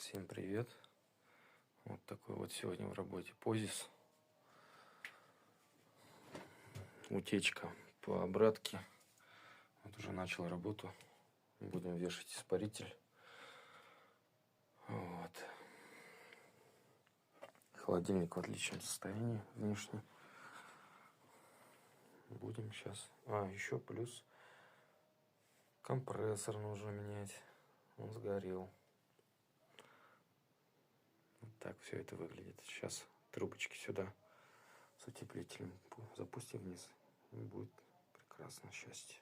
Всем привет! Вот такой вот сегодня в работе позис. Утечка по обратке. Вот уже начал работу. Будем вешать испаритель. Вот. Холодильник в отличном состоянии внешне. Будем сейчас. Еще плюс компрессор нужно менять. Он сгорел. Вот так все это выглядит. Сейчас трубочки сюда с утеплителем запустим вниз. И будет прекрасно, счастье.